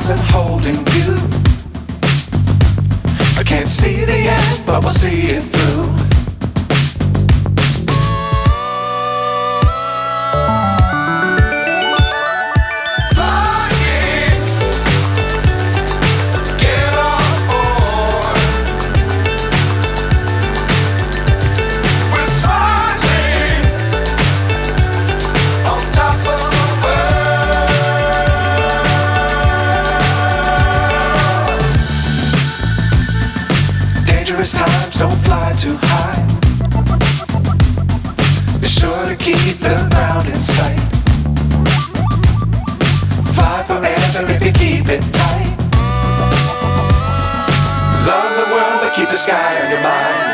stars and holding you. I can't see the end, but we'll see it through. Times don't fly too high. Be sure to keep the ground in sight. Fly forever if you keep it tight. Love the world but keep the sky on your mind.